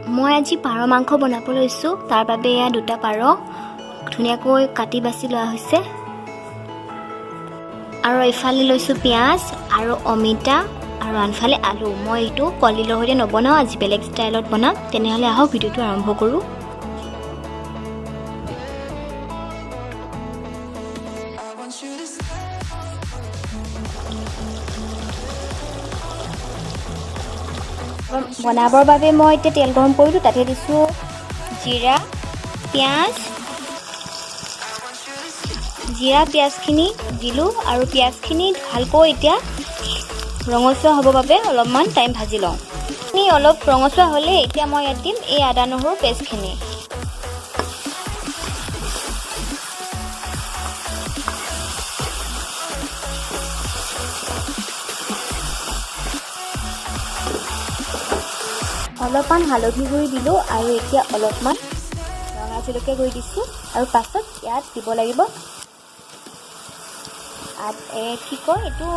মই আজি পাৰ মাংস বনাব লৈছোঁ। তাৰ বাবে এয়া দুটা পাৰ ধুনীয়াকৈ কাটি বাছি লোৱা হৈছে। আৰু ইফালে লৈছোঁ পিঁয়াজ আৰু অমিতা আৰু আনফালে আলু। মই এইটো কলডিলৰ সৈতে নবনাওঁ, আজি বেলেগ ষ্টাইলত বনাম। তেনেহ'লে আহক ভিডিঅ'টো আৰম্ভ কৰোঁ। বনাবৰ বাবে মই এতিয়া তেল গৰম কৰিলোঁ, তাতে দিছোঁ জিৰা পিঁয়াজখিনি দিলোঁ আৰু পিঁয়াজখিনি ভালকৈ এতিয়া ৰঙচুৱা হ'বৰ বাবে অলপমান টাইম ভাজি লওঁ। অলপ ৰঙচুৱা হ'লে এতিয়া মই ইয়াত দিম এই আদা নহৰু পেষ্টখিনি। অলপমান হালধি গুড়ি দিলোঁ আৰু এতিয়া অলপমান ৰঙা জলকীয়া গুড়ি দিছোঁ আৰু পাছত ইয়াত দিব লাগিব এইটো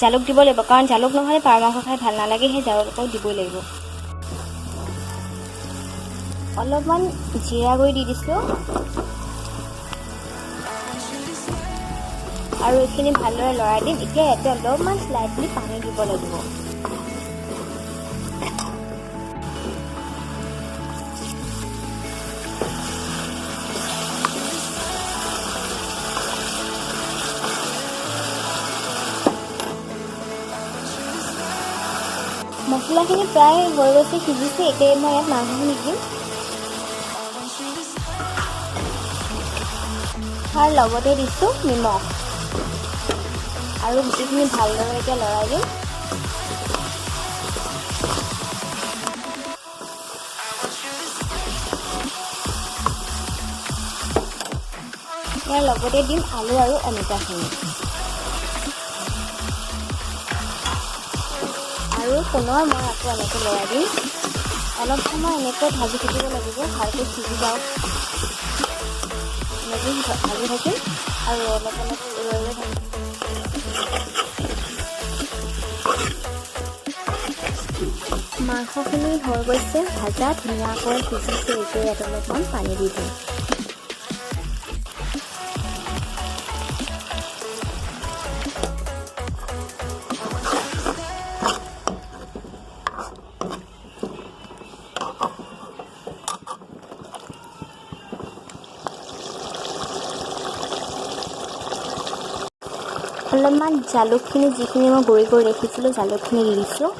জালুক দিব লাগিব, কাৰণ জালুক নহ'লে পাৰ মাংস খাই ভাল নালাগে, সেই জালুকক দিবই লাগিব। অলপমান জিৰা গুড়ি দি দিছোঁ আৰু এইখিনি ভালদৰে লৰাই দিম। এতিয়া ইয়াতে অলপমান স্লাইটলি পানী দিব লাগিব। মছলাখিনি প্ৰায় হৈ গৈছে, সিজিছে। এতিয়া মই ইয়াত মাংসখিনি দিম। তাৰ লগতে দিছোঁ নিমখ আৰু গোটেইখিনি ভালদৰে এতিয়া লৰাই দিম। ইয়াৰ লগতে দিম আলু আৰু অমিতাখিনি আৰু পুনৰ মই আকৌ এনেকৈ লৰাই দিম। অলপ সময় এনেকৈ ভাজি থাকিব লাগিব, ভালকৈ সিজি যাওক। এনেকৈ ভাজি থাকিম আৰু অলপ ৰৈ থাকিম। মাংসখিনি হৈ গৈছে ভাজা, ধুনীয়াকৈ সিজিছে। এতিয়া ইয়াত অলপমান পানী দি দিম। অলপমান জালুকখিনি যিখিনি মই গুড়ি কৰি ৰাখিছিলোঁ, জালুকখিনি দি দিছোঁ।